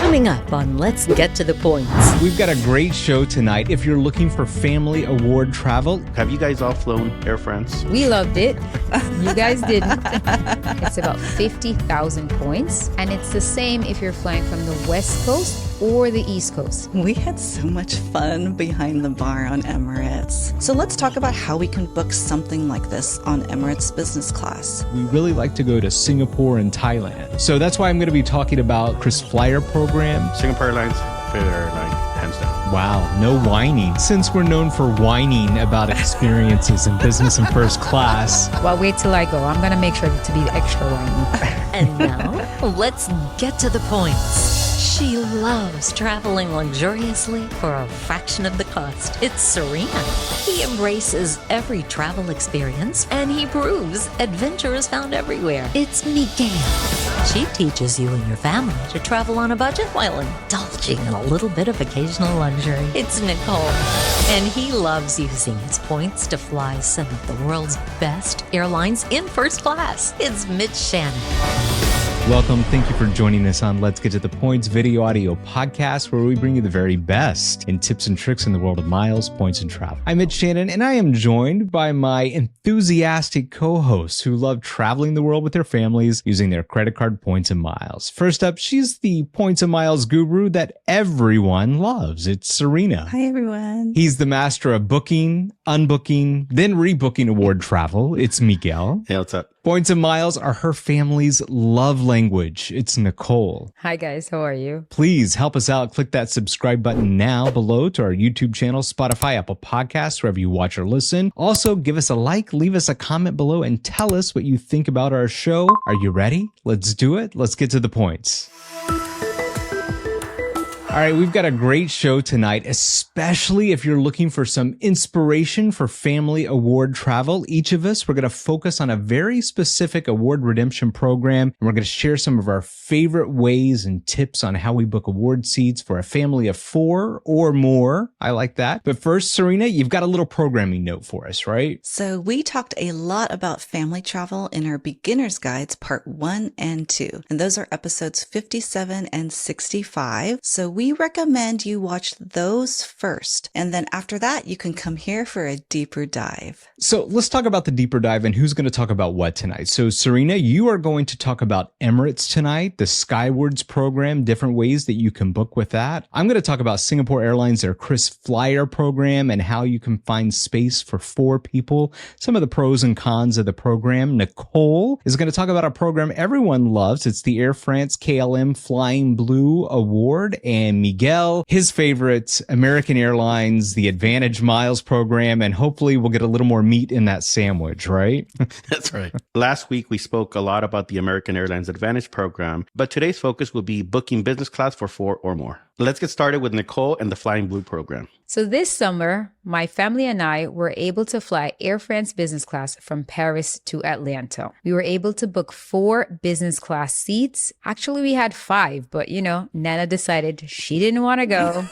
Coming up on Let's Get to the Points. We've got a great show tonight. If you're looking for family award travel, have you guys all flown Air France? We loved it. You guys didn't. It's about 50,000 points, and it's the same if you're flying from the West Coast or the East Coast. We had so much fun behind the bar on Emirates. So let's talk about how we can book something like this on Emirates business class. we really like to go to Singapore and Thailand. So that's why I'm going to be talking about Chris Flyer program. Singapore Airlines, favorite airline, hands down. Wow, no whining. Since we're known for whining about experiences in business and first class. Well, wait till I go. I'm going to make sure to be extra whiny. And now, let's get to the points. She loves traveling luxuriously for a fraction of the cost. It's Serena. He embraces every travel experience, and he proves adventure is found everywhere. It's Miguel. She teaches you and your family to travel on a budget while indulging in a little bit of occasional luxury. It's Nicole. And he loves using his points to fly some of the world's best airlines in first class. It's Mitch Shannon. Welcome. Thank you for joining us on Let's Get to the Points video audio podcast, where we bring you the very best in tips and tricks in the world of miles, points, and travel. I'm Mitch Shannon, and I am joined by my enthusiastic co-hosts who love traveling the world with their families using their credit card points and miles. First up, she's the points and miles guru that everyone loves. It's Serena. Hi, everyone. He's the master of booking, unbooking, then rebooking award travel. It's Miguel. Hey, what's up? Points and miles are her family's love language. It's Nicole. Hi, guys. How are you? Please help us out. Click that subscribe button now below to our YouTube channel, Spotify, Apple Podcasts, wherever you watch or listen. Also, give us a like, leave us a comment below, and tell us what you think about our show. Are you ready? Let's do it. Let's get to the points. All right, we've got a great show tonight, especially if you're looking for some inspiration for family award travel. Each of us, we're going to focus on a very specific award redemption program, and we're going to share some of our favorite ways and tips on how we book award seats for a family of 4 or more. I like that. But first, Serena, you've got a little programming note for us, right? So we talked a lot about family travel in our beginner's guides, part 1 and 2. And those are episodes 57 and 65. So we recommend you watch those first. And then after that, you can come here for a deeper dive. So let's talk about the deeper dive and who's going to talk about what tonight. So Serena, you are going to talk about Emirates tonight, the Skywards program, different ways that you can book with that. I'm going to talk about Singapore Airlines, their Chris Flyer program, and how you can find space for 4 people, some of the pros and cons of the program. Nicole is going to talk about a program everyone loves. It's the Air France KLM Flying Blue Award. And Miguel, his favorite, American Airlines, the Advantage Miles program, and hopefully we'll get a little more meat in that sandwich, right? That's right. Last week, we spoke a lot about the American Airlines Advantage program, but today's focus will be booking business class for 4 or more. Let's get started with Nicole and the Flying Blue program. So this summer, my family and I were able to fly Air France business class from Paris to Atlanta. We were able to book 4 business class seats. Actually, we had 5, but Nana decided she didn't want to go.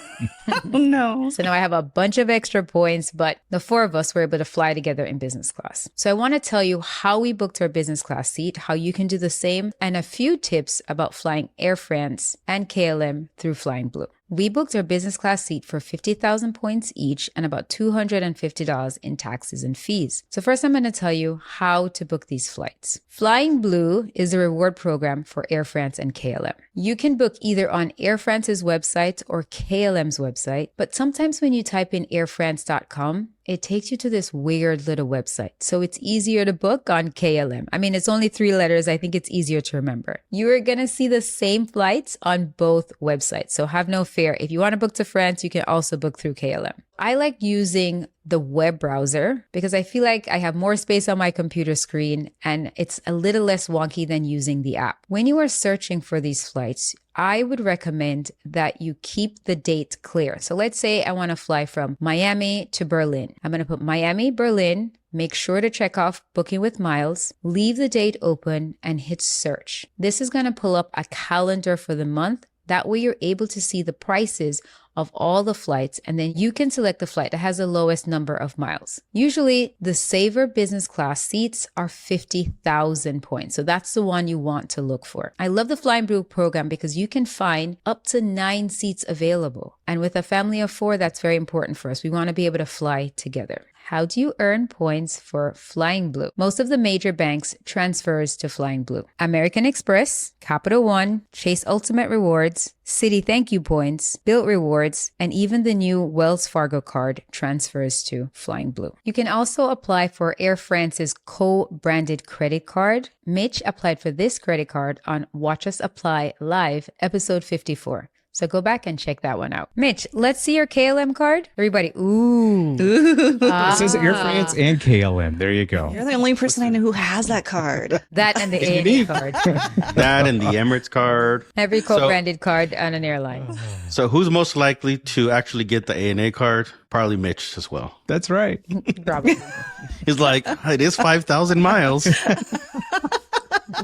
Oh, no. So now I have a bunch of extra points, but the 4 of us were able to fly together in business class. So I want to tell you how we booked our business class seat, how you can do the same, and a few tips about flying Air France and KLM through Flying Blue. We booked our business class seat for 50,000 points each and about $250 in taxes and fees. So first I'm going to tell you how to book these flights. Flying Blue is a reward program for Air France and KLM. You can book either on Air France's website or KLM's website, but sometimes when you type in airfrance.com, it takes you to this weird little website. So it's easier to book on KLM. I mean, it's only 3 letters. I think it's easier to remember. You are going to see the same flights on both websites. So have no fear. If you want to book to France, you can also book through KLM. I like using the web browser because I feel like I have more space on my computer screen and it's a little less wonky than using the app. When you are searching for these flights, I would recommend that you keep the date clear. So let's say I want to fly from Miami to Berlin. I'm going to put Miami, Berlin, make sure to check off booking with miles, leave the date open and hit search. This is going to pull up a calendar for the month. That way you're able to see the prices of all the flights, and then you can select the flight that has the lowest number of miles. Usually, the Saver business class seats are 50,000 points. So that's the one you want to look for. I love the Flying Blue program because you can find up to 9 seats available. And with a family of 4, that's very important for us. We want to be able to fly together. How do you earn points for Flying Blue? Most of the major banks transfers to Flying Blue. American Express, Capital One, Chase Ultimate Rewards, Citi Thank You Points, Bilt Rewards, and even the new Wells Fargo card transfers to Flying Blue. You can also apply for Air France's co-branded credit card. Mitch applied for this credit card on Watch Us Apply Live, episode 54. So go back and check that one out. Mitch, let's see your KLM card. Everybody, ooh. It says Air France and KLM. There you go. You're the only person I know who has that card. That and the A&A card. That and the Emirates card. Every co-branded card on an airline. So who's most likely to actually get the ANA card? Probably Mitch as well. That's right. Probably. He's like, it is 5,000 miles.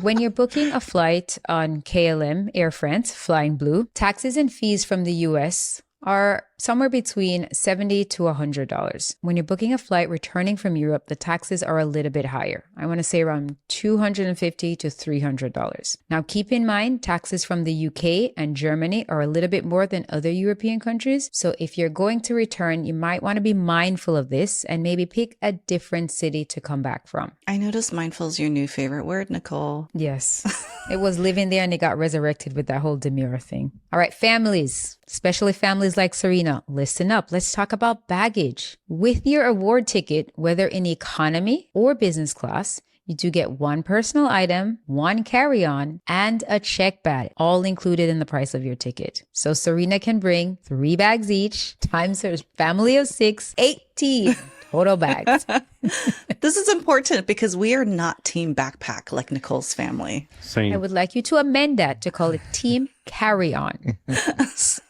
When you're booking a flight on KLM, Air France, Flying Blue, taxes and fees from the US are somewhere between $70 to $100. When you're booking a flight returning from Europe, the taxes are a little bit higher. I want to say around $250 to $300. Now, keep in mind, taxes from the UK and Germany are a little bit more than other European countries. So if you're going to return, you might want to be mindful of this and maybe pick a different city to come back from. I noticed mindful is your new favorite word, Nicole. Yes. It was living there and it got resurrected with that whole demure thing. All right, families, especially families like Serena, listen up. Let's talk about baggage. With your award ticket, whether in economy or business class, you do get 1 personal item, 1 carry-on, and a check bag, all included in the price of your ticket. So Serena can bring 3 bags each, times her family of 6, 18 total bags. This is important because we are not team backpack like Nicole's family. Same. I would like you to amend that to call it team carry-on.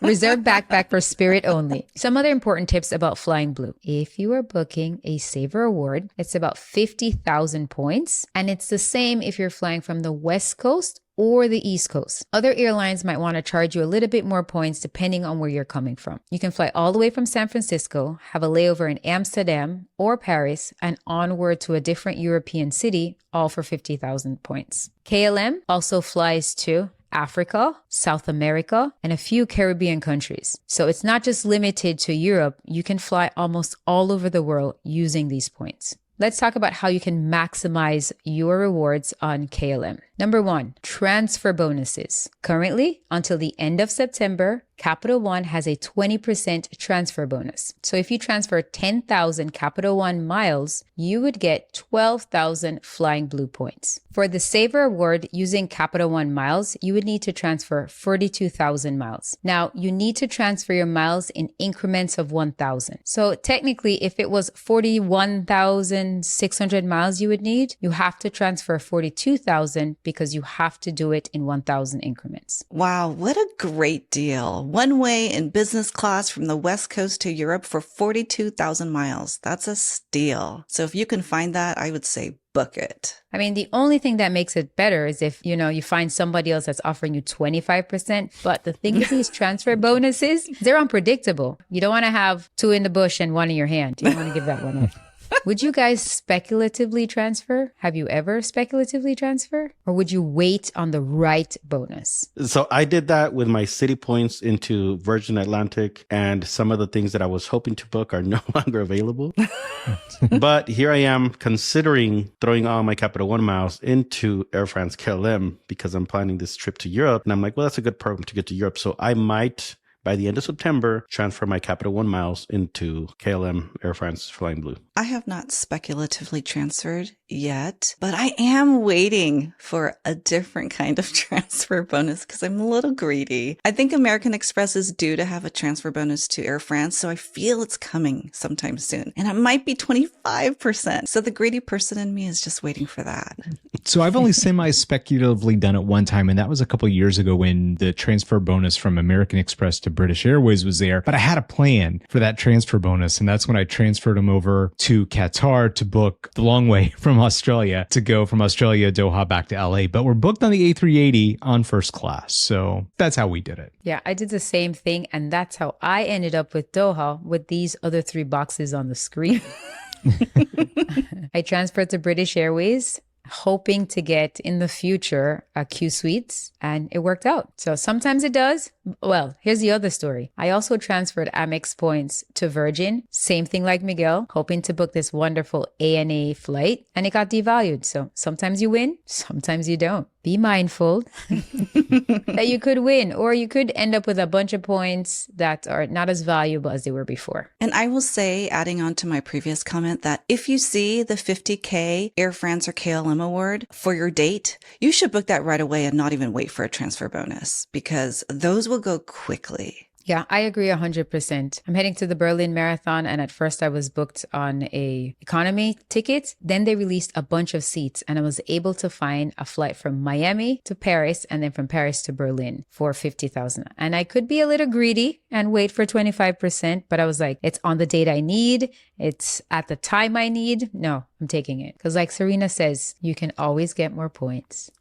Reserve backpack for Spirit only. Some other important tips about Flying Blue. If you are booking a Saver Award, it's about 50,000 points. And it's the same if you're flying from the West Coast or the East Coast. Other airlines might want to charge you a little bit more points depending on where you're coming from. You can fly all the way from San Francisco, have a layover in Amsterdam or Paris, and onward to a different European city, all for 50,000 points. KLM also flies to Africa, South America, and a few Caribbean countries. So it's not just limited to Europe. You can fly almost all over the world using these points. Let's talk about how you can maximize your rewards on KLM. Number 1, transfer bonuses. Currently, until the end of September, Capital One has a 20% transfer bonus. So if you transfer 10,000 Capital One miles, you would get 12,000 Flying Blue points. For the Saver Award using Capital One miles, you would need to transfer 42,000 miles. Now, you need to transfer your miles in increments of 1,000. So technically, if it was 41,600 miles you would need, you have to transfer 42,000 because you have to do it in 1,000 increments. Wow, what a great deal. One way in business class from the West Coast to Europe for 42,000 miles. That's a steal. So if you can find that, I would say book it. I mean, the only thing that makes it better is if, you find somebody else that's offering you 25%. But the thing with these transfer bonuses, they're unpredictable. You don't want to have 2 in the bush and 1 in your hand. You don't want to give that one up. Would you guys speculatively transfer? Have you ever speculatively transfer? Or would you wait on the right bonus? So I did that with my City points into Virgin Atlantic, and some of the things that I was hoping to book are no longer available. But here I am considering throwing all my Capital One miles into Air France KLM because I'm planning this trip to Europe. And I'm like, well, that's a good program to get to Europe. So I might, by the end of September, transfer my Capital One miles into KLM Air France Flying Blue. I have not speculatively transferred yet, but I am waiting for a different kind of transfer bonus because I'm a little greedy. I think American Express is due to have a transfer bonus to Air France, so I feel it's coming sometime soon. And it might be 25%. So the greedy person in me is just waiting for that. So I've only semi-speculatively done it one time, and that was a couple of years ago when the transfer bonus from American Express to British Airways was there, but I had a plan for that transfer bonus. And that's when I transferred them over to Qatar to book the long way from Australia to go from Australia, Doha back to LA. But we're booked on the A380 on first class. So that's how we did it. Yeah, I did the same thing. And that's how I ended up with Doha with these other 3 boxes on the screen. I transferred to British Airways, hoping to get in the future a Q Suites, and it worked out. So sometimes it does. Well, here's the other story. I also transferred Amex points to Virgin. Same thing like Miguel, hoping to book this wonderful ANA flight, and it got devalued. So sometimes you win, sometimes you don't. Be mindful that you could win, or you could end up with a bunch of points that are not as valuable as they were before. And I will say, adding on to my previous comment, that if you see the 50K Air France or KLM award for your date, you should book that right away and not even wait for a transfer bonus, because those will go quickly. Yeah, I agree 100%. I'm heading to the Berlin Marathon, and at first I was booked on a economy ticket. Then they released a bunch of seats, and I was able to find a flight from Miami to Paris and then from Paris to Berlin for 50,000. And I could be a little greedy and wait for 25%, but I was like, it's on the date I need. It's at the time I need. No, I'm taking it. Because like Serena says, you can always get more points.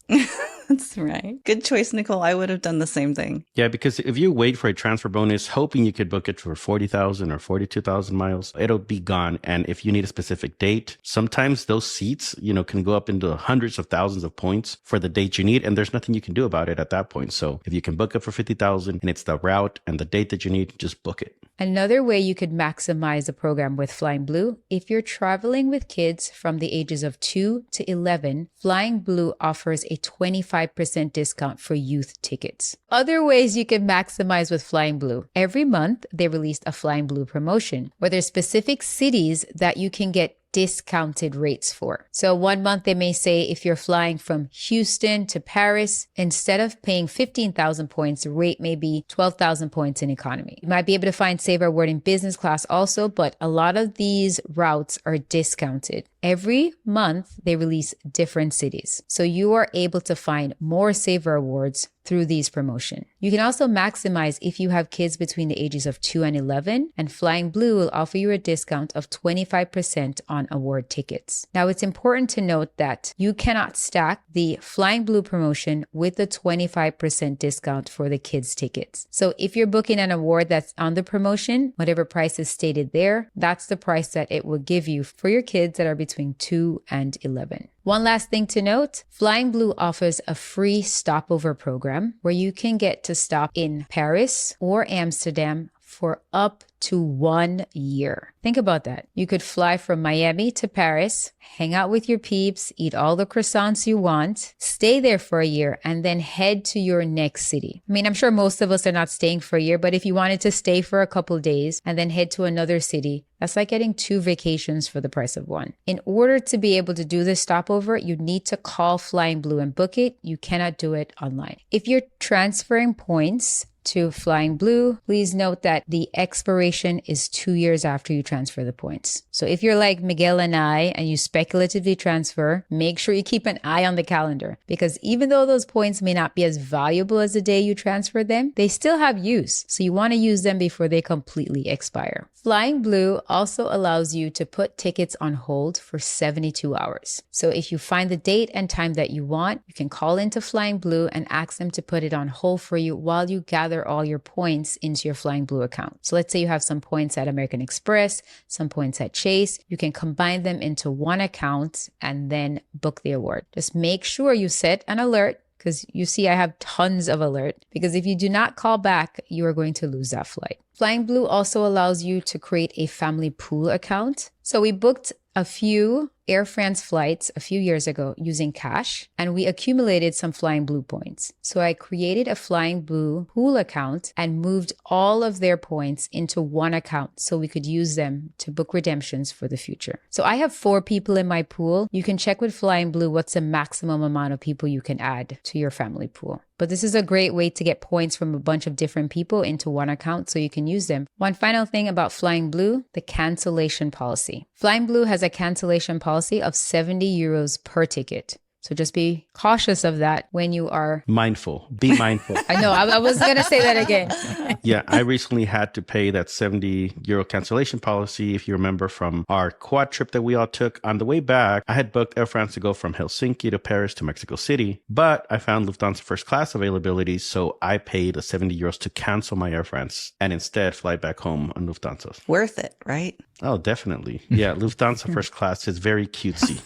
That's right. Good choice, Nicole. I would have done the same thing. Yeah, because if you wait for a transfer bonus, hoping you could book it for 40,000 or 42,000 miles, it'll be gone. And if you need a specific date, sometimes those seats, can go up into hundreds of thousands of points for the date you need. And there's nothing you can do about it at that point. So if you can book it for 50,000 and it's the route and the date that you need, just book it. Another way you could maximize the program with Flying Blue, if you're traveling with kids from the ages of 2 to 11, Flying Blue offers a 25% discount for youth tickets. Other ways you can maximize with Flying Blue. Every month, they released a Flying Blue promotion where there's specific cities that you can get discounted rates for. So one month they may say if you're flying from Houston to Paris, instead of paying 15,000 points, the rate may be 12,000 points in economy. You might be able to find Save Award in business class also, but a lot of these routes are discounted. Every month they release different cities. So you are able to find more Saver Awards through these promotion. You can also maximize if you have kids between the ages of 2 and 11, and Flying Blue will offer you a discount of 25% on award tickets. Now it's important to note that you cannot stack the Flying Blue promotion with the 25% discount for the kids tickets. So if you're booking an award that's on the promotion, whatever price is stated there, that's the price that it will give you for your kids that are between 2 and 11. One last thing to note, Flying Blue offers a free stopover program where you can get to stop in Paris or Amsterdam for up to 1 year. Think about that. You could fly from Miami to Paris, hang out with your peeps, eat all the croissants you want, stay there for a year, and then head to your next city. I mean, I'm sure most of us are not staying for a year, but if you wanted to stay for a couple days and then head to another city, that's like getting 2 vacations for the price of 1. In order to be able to do this stopover, you need to call Flying Blue and book it. You cannot do it online. If you're transferring points to Flying Blue, please note that the expiration is 2 years after you transfer the points. So if you're like Miguel and I and you speculatively transfer, make sure you keep an eye on the calendar, because even though those points may not be as valuable as the day you transfer them, they still have use. So you want to use them before they completely expire. Flying Blue also allows you to put tickets on hold for 72 hours. So if you find the date and time that you want, you can call into Flying Blue and ask them to put it on hold for you while you gather all your points into your Flying Blue account. So let's say you have some points at American Express, some points at Chase. You can combine them into one account and then book the award. Just make sure you set an alert, because you see I have tons of alert, because if you do not call back, you are going to lose that flight. Flying Blue also allows you to create a family pool account. So we booked a few Air France flights a few years ago using cash, and we accumulated some Flying Blue points. So I created a Flying Blue pool account and moved all of their points into one account so we could use them to book redemptions for the future. So I have 4 people in my pool. You can check with Flying Blue what's the maximum amount of people you can add to your family pool. But this is a great way to get points from a bunch of different people into one account so you can use them. One final thing about Flying Blue, the cancellation policy. Flying Blue has a cancellation policy of 70 euros per ticket. So just be cautious of that when you are Mindful. Be mindful. I know, I was going to say that again. Yeah, I recently had to pay that 70 euro cancellation policy. If you remember from our quad trip that we all took on the way back, I had booked Air France to go from Helsinki to Paris to Mexico City, but I found Lufthansa first class availability. So I paid the 70 euros to cancel my Air France and instead fly back home on Lufthansa. Worth it, right? Oh, definitely. Yeah, Lufthansa first class is very cutesy.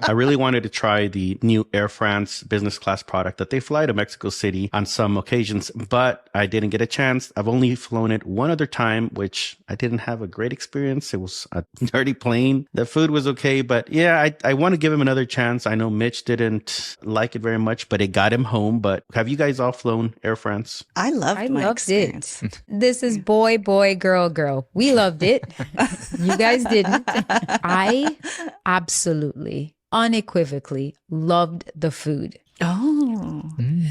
I really wanted to try the new Air France business class product that they fly to Mexico City on some occasions, but I didn't get a chance. I've only flown it one other time, which I didn't have a great experience. It was a dirty plane. The food was okay, but yeah, I want to give him another chance. I know Mitch didn't like it very much, but it got him home. But have you guys all flown Air France? I loved my experience. This is boy, boy, girl, girl. We loved it. You guys didn't. I absolutely, unequivocally loved the food. Oh.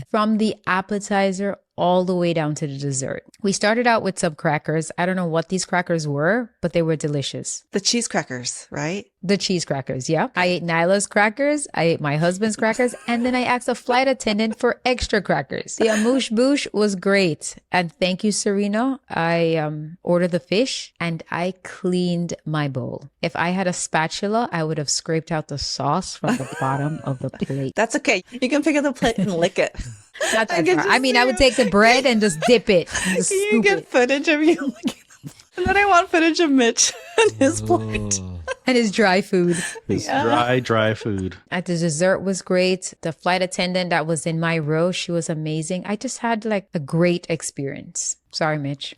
From the appetizer all the way down to the dessert. We started out with some crackers. I don't know what these crackers were, but they were delicious. The cheese crackers, right? The cheese crackers, yeah. I ate Nyla's crackers, I ate my husband's crackers, and then I asked a flight attendant for extra crackers. The amuse bouche was great. And thank you, Serena. I ordered the fish and I cleaned my bowl. If I had a spatula, I would have scraped out the sauce from the bottom of the plate. That's okay. You can pick up the plate and lick it. Not that far. I mean, I would take the bread and just dip it. And just You scoop get it. footage of you licking them. And then I want footage of Mitch and his plate. And his dry food. It's dry food. At the dessert was great. The flight attendant that was in my row, she was amazing. I just had like a great experience. Sorry, Mitch.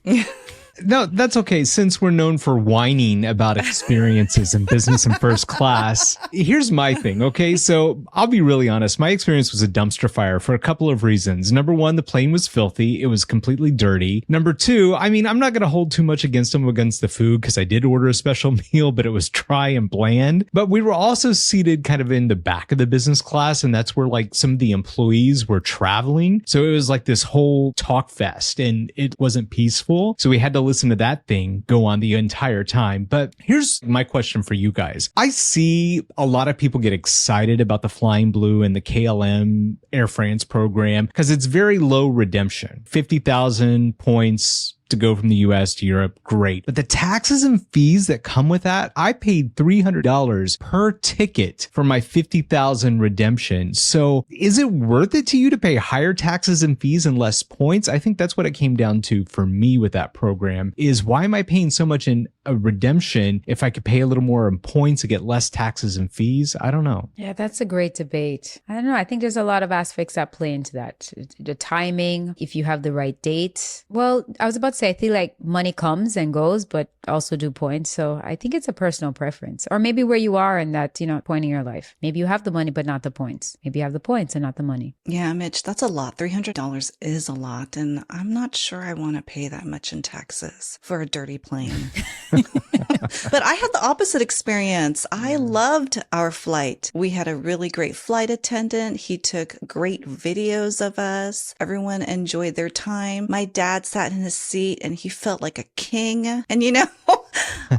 No, that's okay. Since we're known for whining about experiences in business and first class, here's my thing, okay? So I'll be really honest. My experience was a dumpster fire for a couple of reasons. Number one, the plane was filthy. It was completely dirty. Number two, I mean, I'm not going to hold too much against them against the food because I did order a special meal, but it was dry and bland. But we were also seated kind of in the back of the business class, and that's where like some of the employees were traveling. So it was like this whole talk fest, and it wasn't peaceful. So we had to listen to that thing go on the entire time. But here's my question for you guys. I see a lot of people get excited about the Flying Blue and the KLM Air France program because it's very low redemption. 50,000 points to go from the US to Europe, great. But the taxes and fees that come with that, I paid $300 per ticket for my 50,000 redemption. So is it worth it to you to pay higher taxes and fees and less points? I think that's what it came down to for me with that program is why am I paying so much in a redemption if I could pay a little more in points to get less taxes and fees? I don't know. Yeah, that's a great debate. I don't know. I think there's a lot of aspects that play into that. The timing, if you have the right date. Well, I was about to say, I feel like money comes and goes, but also do points. So I think it's a personal preference, or maybe where you are in that, point in your life. Maybe you have the money, but not the points. Maybe you have the points and not the money. Yeah, Mitch, that's a lot. $300 is a lot. And I'm not sure I want to pay that much in taxes for a dirty plane. But I had the opposite experience. I loved our flight. We had a really great flight attendant. He took great videos of us. Everyone enjoyed their time. My dad sat in his seat and he felt like a king. And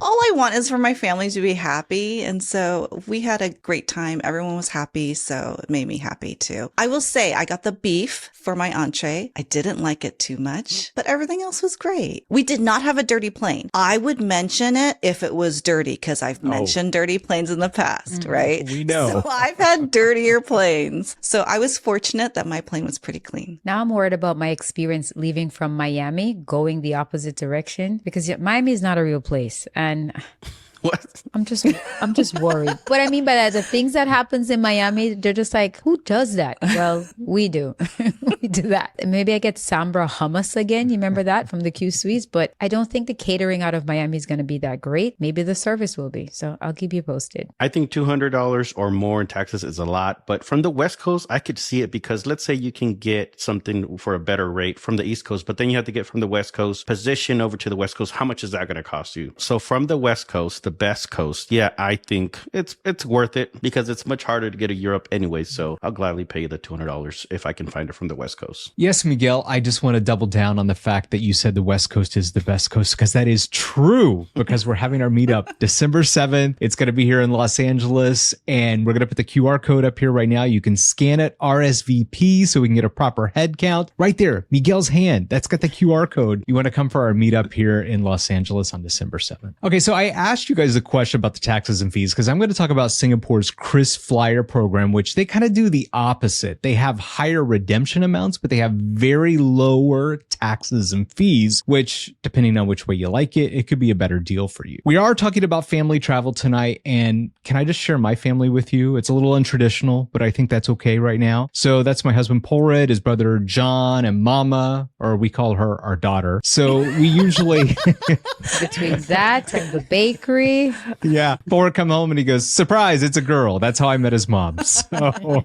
all I want is for my family to be happy. And so we had a great time. Everyone was happy. So it made me happy too. I will say I got the beef for my entree. I didn't like it too much, but everything else was great. We did not have a dirty plane. I would mention it if it was dirty because I've mentioned dirty planes in the past, right? We know. So I've had dirtier planes. So I was fortunate that my plane was pretty clean. Now I'm worried about my experience leaving from Miami, going the opposite direction, because Miami is not a real place. And What? I'm just worried. What I mean by that, the things that happens in Miami, they're just like, who does that? Well, we do. We do that. Maybe I get Sambra hummus again. You remember that from the Q Suites? But I don't think the catering out of Miami is going to be that great. Maybe the service will be. So I'll keep you posted. I think $200 or more in taxes is a lot. But from the West Coast, I could see it because let's say you can get something for a better rate from the East Coast, but then you have to get from the West Coast, position over to the West Coast. How much is that going to cost you? So from the West Coast, the best coast, yeah, I think it's worth it because it's much harder to get to Europe anyway. So I'll gladly pay the $200 if I can find it from the West Coast. Yes, Miguel, I just want to double down on the fact that you said the West Coast is the best coast because that is true because we're having our meetup December 7th. It's going to be here in Los Angeles and we're going to put the QR code up here right now. You can scan it, RSVP, so we can get a proper head count. Right there, Miguel's hand. That's got the QR code. You want to come for our meetup here in Los Angeles on December 7th. Okay, so I asked you guys a question about the taxes and fees because I'm going to talk about Singapore's Chris Flyer program, which they kind of do the opposite. They have higher redemption amounts, but they have very lower taxes and fees, which depending on which way you like it, it could be a better deal for you. We are talking about family travel tonight, and can I just share my family with you? It's a little untraditional, but I think that's okay right now. So that's my husband, Polred, his brother, John, and Mama, or we call her our daughter. So we usually... Between that and the bakery. Yeah. Polred come home and he goes, surprise, it's a girl. That's how I met his mom. So,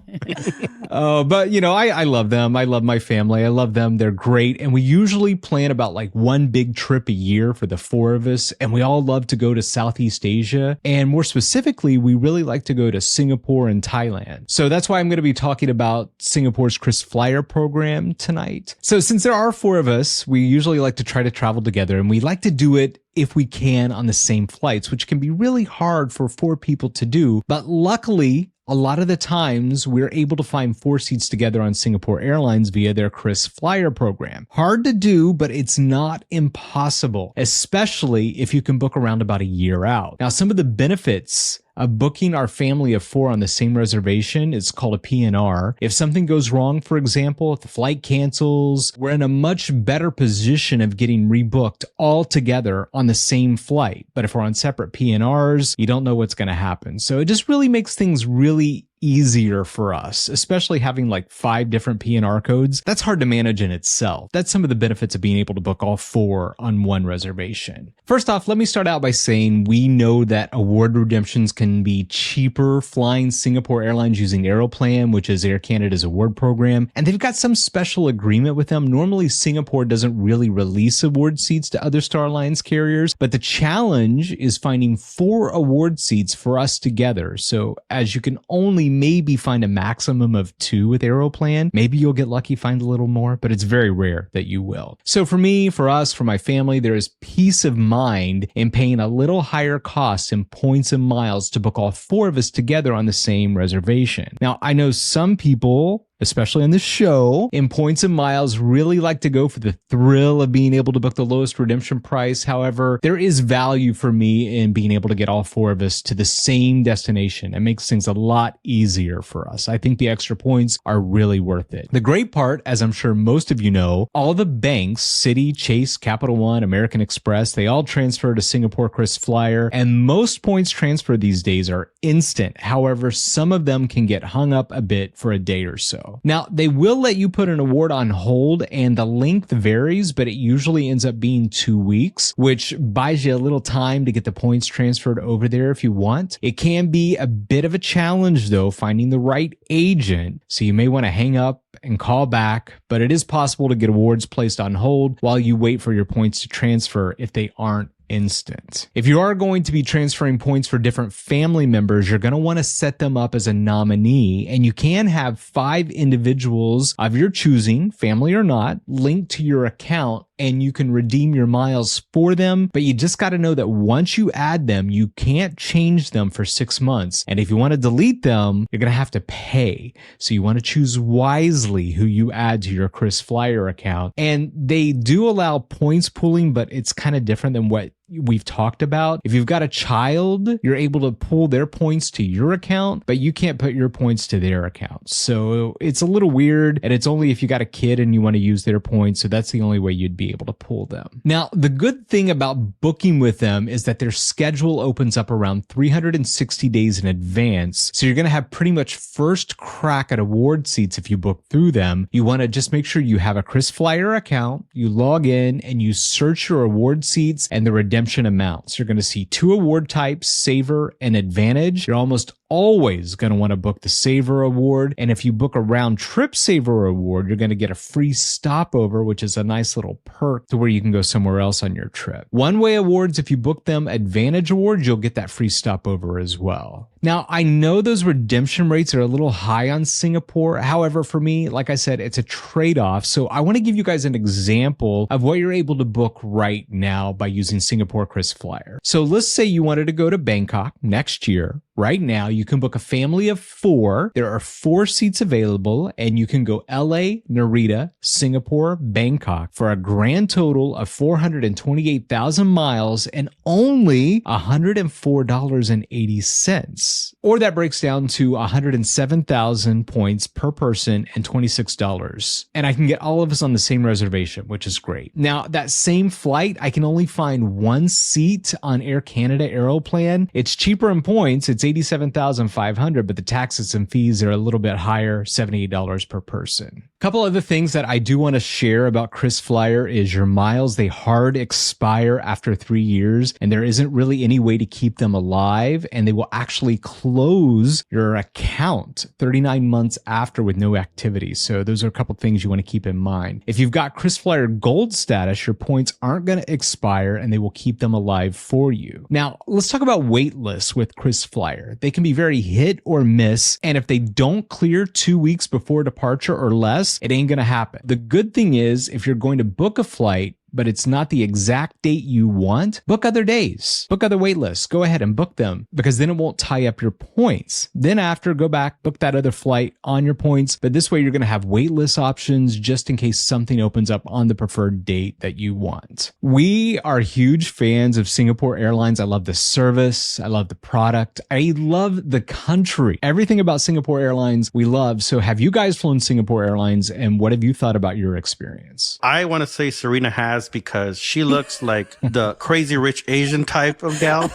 but you know, I love them. I love my family. I love them. They're great. And we usually plan about like one big trip a year for the four of us. And we all love to go to Southeast Asia. And more specifically, we really like to go to Singapore and Thailand. So that's why I'm going to be talking about Singapore's Chris Flyer program tonight. So since there are four of us, we usually like to try to travel together and we like to do it if we can on the same flights, which can be really hard for four people to do. But luckily, a lot of the times we're able to find four seats together on Singapore Airlines via their Chris Flyer program. Hard to do, but it's not impossible, especially if you can book around about a year out. Now, some of the benefits of booking our family of four on the same reservation is called a PNR. If something goes wrong, for example, if the flight cancels, we're in a much better position of getting rebooked all together on the same flight. But if we're on separate PNRs, you don't know what's going to happen. So it just really makes things really easier for us, especially having like 5 different PNR codes. That's hard to manage in itself. That's some of the benefits of being able to book all 4 on one reservation. First off, let me start out by saying we know that award redemptions can be cheaper flying Singapore Airlines using Aeroplan, which is Air Canada's award program, and they've got some special agreement with them. Normally, Singapore doesn't really release award seats to other Star Alliance carriers, but the challenge is finding 4 award seats for us together. So as you can only maybe find a maximum of 2 with Aeroplan. Maybe you'll get lucky, find a little more, but it's very rare that you will. So for me, for us, for my family, there is peace of mind in paying a little higher cost in points and miles to book all 4 of us together on the same reservation. Now, I know some people, especially on this show, in points and miles really like to go for the thrill of being able to book the lowest redemption price. However, there is value for me in being able to get all 4 of us to the same destination. It makes things a lot easier for us. I think the extra points are really worth it. The great part, as I'm sure most of you know, all the banks, Citi, Chase, Capital One, American Express, they all transfer to Singapore Chris Flyer, and most points transfer these days are instant. However, some of them can get hung up a bit for a day or so. Now, they will let you put an award on hold and the length varies, but it usually ends up being 2 weeks, which buys you a little time to get the points transferred over there if you want. It can be a bit of a challenge though, finding the right agent. So you may want to hang up and call back, but it is possible to get awards placed on hold while you wait for your points to transfer if they aren't instant. If you are going to be transferring points for different family members, you're going to want to set them up as a nominee, and you can have 5 individuals of your choosing, family or not, linked to your account, and you can redeem your miles for them. But you just got to know that once you add them, you can't change them for 6 months. And if you want to delete them, you're going to have to pay. So you want to choose wisely who you add to your Chris Flyer account. And they do allow points pooling, but it's kind of different than what we've talked about. If you've got a child, you're able to pull their points to your account, but you can't put your points to their account. So it's a little weird, and it's only if you got a kid and you want to use their points. So that's the only way you'd be able to pull them. Now, the good thing about booking with them is that their schedule opens up around 360 days in advance. So you're going to have pretty much first crack at award seats if you book through them. You want to just make sure you have a Chris Flyer account, you log in and you search your award seats and the redemption amounts. You're going to see 2 award types, Saver and Advantage. You're almost always going to want to book the Saver Award. And if you book a round trip Saver Award, you're going to get a free stopover, which is a nice little perk to where you can go somewhere else on your trip. One-way awards, if you book them Advantage Awards, you'll get that free stopover as well. Now, I know those redemption rates are a little high on Singapore. However, for me, like I said, it's a trade-off. So I want to give you guys an example of what you're able to book right now by using Singapore KrisFlyer. So let's say you wanted to go to Bangkok next year. Right now, you can book a family of 4. There are 4 seats available, and you can go LA, Narita, Singapore, Bangkok for a grand total of 428,000 miles and only $104.80. Or that breaks down to 107,000 points per person and $26. And I can get all of us on the same reservation, which is great. Now, that same flight, I can only find 1 seat on Air Canada Aeroplan. It's cheaper in points. It's $87,500, but the taxes and fees are a little bit higher, $78 per person. A couple other things that I do want to share about KrisFlyer is your miles, they hard expire after 3 years, and there isn't really any way to keep them alive, and they will actually close your account 39 months after with no activity. So those are a couple things you want to keep in mind. If you've got KrisFlyer Gold status, your points aren't going to expire, and they will keep them alive for you. Now, let's talk about wait lists with KrisFlyer. They can be very hit or miss, and if they don't clear 2 weeks before departure or less, it ain't gonna happen. The good thing is, if you're going to book a flight, but it's not the exact date you want, book other days, book other wait lists. Go ahead and book them, because then it won't tie up your points. Then after, go back, book that other flight on your points. But this way you're going to have wait list options just in case something opens up on the preferred date that you want. We are huge fans of Singapore Airlines. I love the service. I love the product. I love the country. Everything about Singapore Airlines we love. So have you guys flown Singapore Airlines, and what have you thought about your experience? I want to say Serena has, because she looks like the crazy rich Asian type of gal.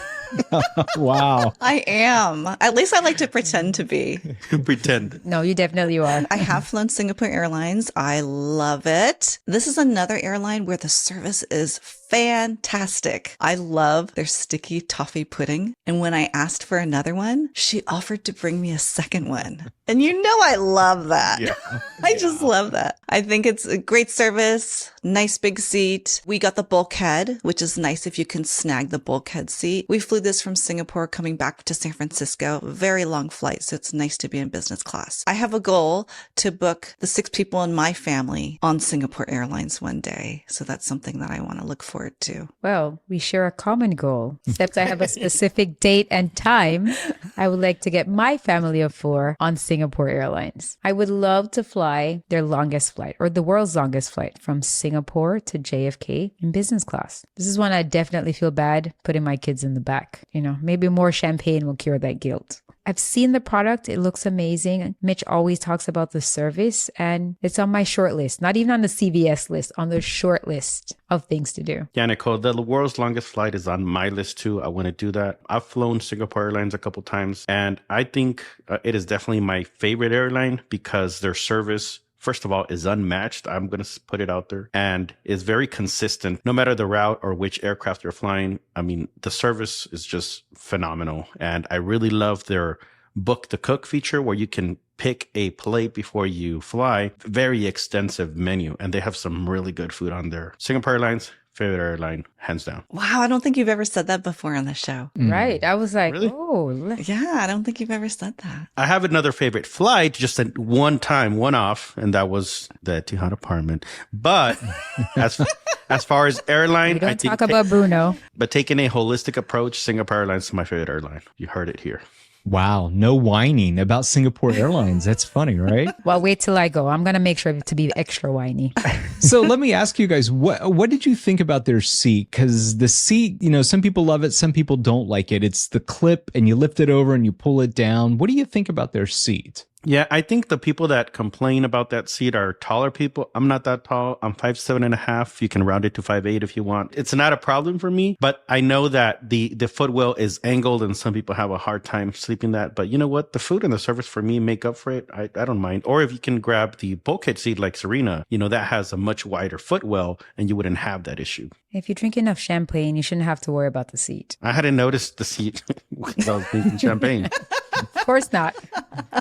Wow. I am. At least I like to pretend to be. Pretend. No, you definitely are. I have flown Singapore Airlines. I love it. This is another airline where the service is fantastic. I love their sticky toffee pudding. And when I asked for another one, she offered to bring me a second one. And you know I love that. Yeah. I just love that. I think it's a great service, nice big seat. We got the bulkhead, which is nice if you can snag the bulkhead seat. We flew this from Singapore coming back to San Francisco. Very long flight, so it's nice to be in business class. I have a goal to book the 6 people in my family on Singapore Airlines one day. So that's something that I want to look forward to. Well, we share a common goal. Except I have a specific date and time. I would like to get my family of 4 on Singapore Airlines. I would love to fly their longest flight, or the world's longest flight, from Singapore to JFK in business class. This is one I definitely feel bad putting my kids in the back. You know, maybe more champagne will cure that guilt. I've seen the product. It looks amazing. Mitch always talks about the service, and it's on my short list, not even on the CVS list, on the short list of things to do. Yeah, Nicole, the world's longest flight is on my list too. I want to do that. I've flown Singapore Airlines a couple times, and I think it is definitely my favorite airline because their service, first of all, is unmatched. I'm going to put it out there, and is very consistent. No matter the route or which aircraft you're flying, I mean, the service is just phenomenal. And I really love their book the cook feature where you can pick a plate before you fly. Very extensive menu, and they have some really good food on there. Singapore Airlines, favorite airline, hands down. Wow, I don't think you've ever said that before on the show. Right. I was like, Really? oh, Yeah, I don't think you've ever said that. I have another favorite flight, just a one off, and that was the Etihad apartment. But as far as airline, we don't talk about Bruno. But taking a holistic approach, Singapore Airlines is my favorite airline. You heard it here. Wow, no whining about Singapore Airlines. That's funny, right? Well, wait till I go. I'm going to make sure to be extra whiny. So let me ask you guys, what did you think about their seat? Because the seat, you know, some people love it, some people don't like it. It's the clip and you lift it over and you pull it down. What do you think about their seat? Yeah, I think the people that complain about that seat are taller people. I'm not that tall. I'm 5'7.5". You can round it to 5'8" if you want. It's not a problem for me, but I know that the footwell is angled and some people have a hard time sleeping that. But you know what? The food and the service for me make up for it. I don't mind. Or if you can grab the bulkhead seat like Serena, you know, that has a much wider footwell and you wouldn't have that issue. If you drink enough champagne, you shouldn't have to worry about the seat. I hadn't noticed the seat because I was drinking champagne. Of course not.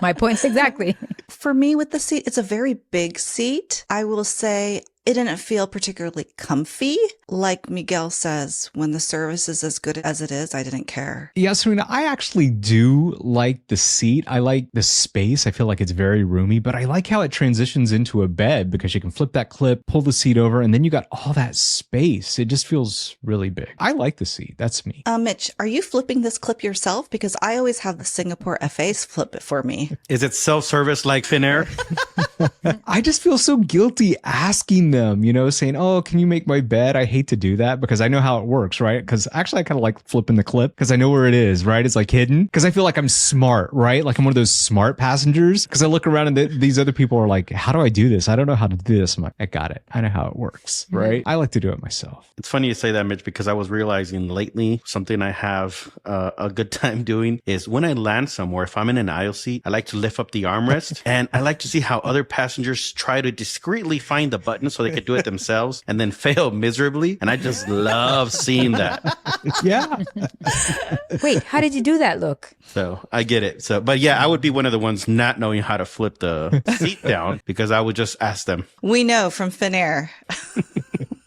My points exactly. For me with the seat, it's a very big seat. I will say it didn't feel particularly comfy. Like Miguel says, when the service is as good as it is, I didn't care. Yeah, Serena, I actually do like the seat. I like the space. I feel like it's very roomy, but I like how it transitions into a bed because you can flip that clip, pull the seat over, and then you got all that space. It just feels really big. I like the seat. That's me. Mitch, are you flipping this clip yourself? Because I always have the Singapore FAs flip it for me. Is it self-service like Finnair? I just feel so guilty asking them, saying, oh, can you make my bed? I hate to do that because I know how it works, right? Because actually I kind of like flipping the clip because I know where it is, right? It's like hidden because I feel like I'm smart, right? Like I'm one of those smart passengers because I look around and these other people are like, how do I do this? I don't know how to do this. I'm like, I got it. I know how it works, right? I like to do it myself. It's funny you say that, Mitch, because I was realizing lately something I have a good time doing is when I land somewhere, if I'm in an aisle seat, I like to lift up the armrest and I like to see how other passengers try to discreetly find the button so they could do it themselves and then fail miserably. And I just love seeing that. Yeah. Wait, how did you do that look? So I get it. So, but yeah, I would be one of the ones not knowing how to flip the seat down because I would just ask them. We know from Finnair.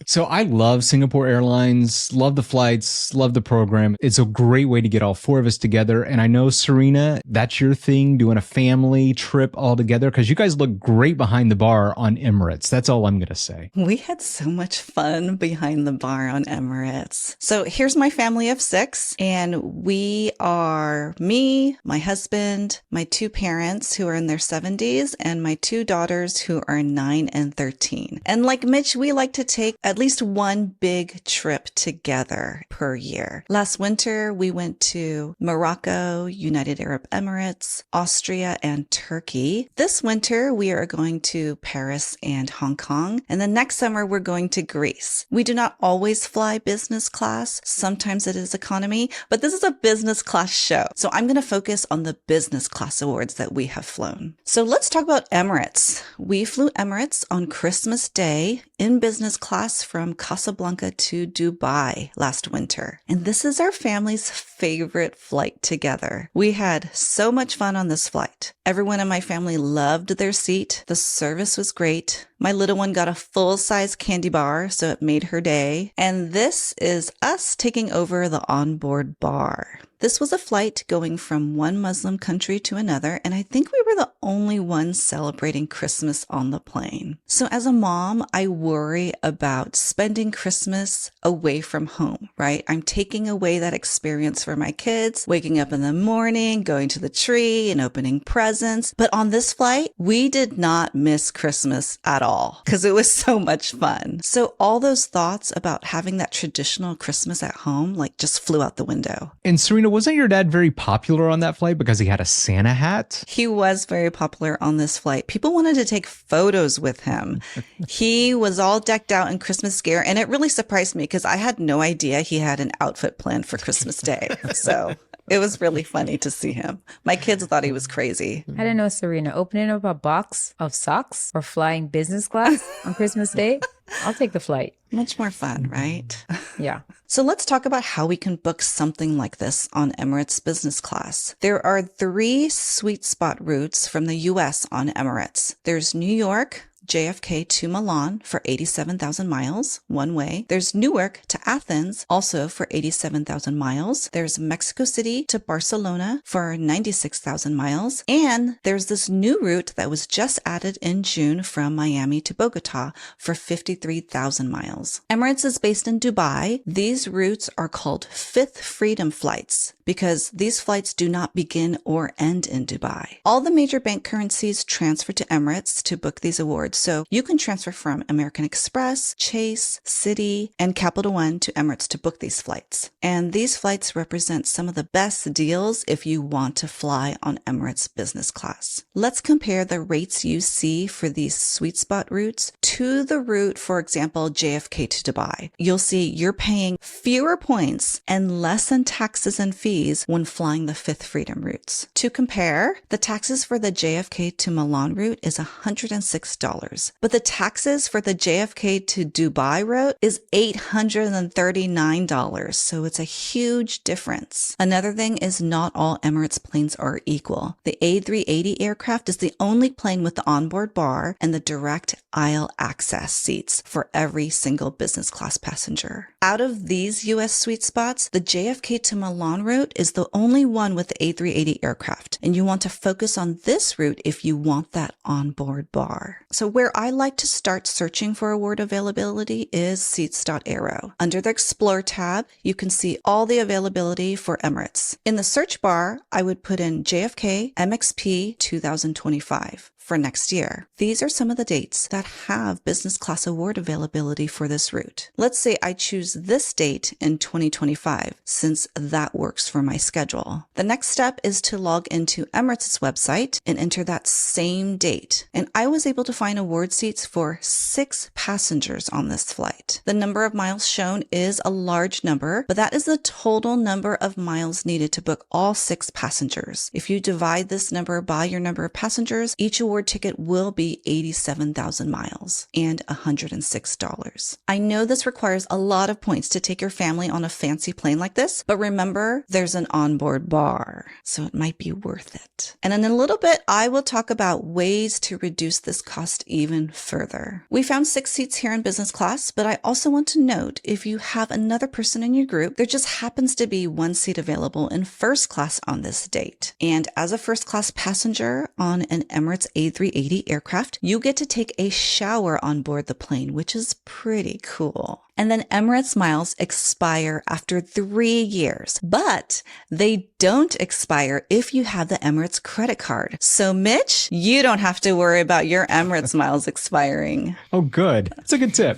So I love Singapore Airlines, love the flights, love the program. It's a great way to get all four of us together. And I know, Serena, that's your thing, doing a family trip all together, because you guys look great behind the bar on Emirates. That's all I'm going to say. We had so much fun behind the bar on Emirates. So here's my family of 6, and we are me, my husband, my 2 parents who are in their 70s, and my 2 daughters who are 9 and 13. And like Mitch, we like to take at least one big trip together per year. Last winter, we went to Morocco, United Arab Emirates, Austria, and Turkey. This winter, we are going to Paris and Hong Kong. And then next summer, we're going to Greece. We do not always fly business class. Sometimes it is economy, but this is a business class show. So I'm going to focus on the business class awards that we have flown. So let's talk about Emirates. We flew Emirates on Christmas Day in business class from Casablanca to Dubai last winter. And this is our family's favorite flight together. We had so much fun on this flight. Everyone in my family loved their seat. The service was great. My little one got a full-size candy bar, so it made her day. And this is us taking over the onboard bar. This was a flight going from one Muslim country to another, and I think we were the only ones celebrating Christmas on the plane. So as a mom, I worry about spending Christmas away from home, right? I'm taking away that experience for my kids, waking up in the morning, going to the tree and opening presents. But on this flight, we did not miss Christmas at all because it was so much fun. So all those thoughts about having that traditional Christmas at home, like just flew out the window. And Serena, wasn't your dad very popular on that flight because he had a Santa hat? He was very popular on this flight. People wanted to take photos with him. He was all decked out in Christmas gear, and it really surprised me because I had no idea he had an outfit planned for Christmas Day. So it was really funny to see him. My kids thought he was crazy. I don't know, Serena, opening up a box of socks or flying business class on Christmas Day? I'll take the flight. Much more fun, right? Yeah. So let's talk about how we can book something like this on Emirates business class. There are 3 sweet spot routes from the US on Emirates. There's New York, JFK to Milan for 87,000 miles, one way. There's Newark to Athens, also for 87,000 miles. There's Mexico City to Barcelona for 96,000 miles. And there's this new route that was just added in June from Miami to Bogota for 53,000 miles. Emirates is based in Dubai. These routes are called Fifth Freedom flights because these flights do not begin or end in Dubai. All the major bank currencies transfer to Emirates to book these awards. So you can transfer from American Express, Chase, Citi, and Capital One to Emirates to book these flights. And these flights represent some of the best deals if you want to fly on Emirates business class. Let's compare the rates you see for these sweet spot routes to the route, for example, JFK to Dubai. You'll see you're paying fewer points and less in taxes and fees when flying the Fifth Freedom routes. To compare, the taxes for the JFK to Milan route is $106. But the taxes for the JFK to Dubai route is $839. So it's a huge difference. Another thing is not all Emirates planes are equal. The A380 aircraft is the only plane with the onboard bar and the direct aisle access seats for every single business class passenger. Out of these US sweet spots, the JFK to Milan route is the only one with the A380 aircraft, and you want to focus on this route if you want that onboard bar. So where I like to start searching for award availability is Seats.aero. Under the Explore tab, you can see all the availability for Emirates. In the search bar, I would put in JFK MXP 2025. For next year. These are some of the dates that have business class award availability for this route. Let's say I choose this date in 2025, since that works for my schedule. The next step is to log into Emirates' website and enter that same date. And I was able to find award seats for 6 passengers on this flight. The number of miles shown is a large number, but that is the total number of miles needed to book all 6 passengers. If you divide this number by your number of passengers, each award ticket will be 87,000 miles and $106. I know this requires a lot of points to take your family on a fancy plane like this, but remember, there's an onboard bar, so it might be worth it. And in a little bit, I will talk about ways to reduce this cost even further. We found 6 seats here in business class, but I also want to note if you have another person in your group, there just happens to be 1 seat available in first class on this date. And as a first class passenger on an Emirates A380 aircraft, you get to take a shower on board the plane, which is pretty cool. And then Emirates miles expire after 3 years, but they don't expire if you have the Emirates credit card. So Mitch, you don't have to worry about your Emirates miles expiring. Oh, good. That's a good tip.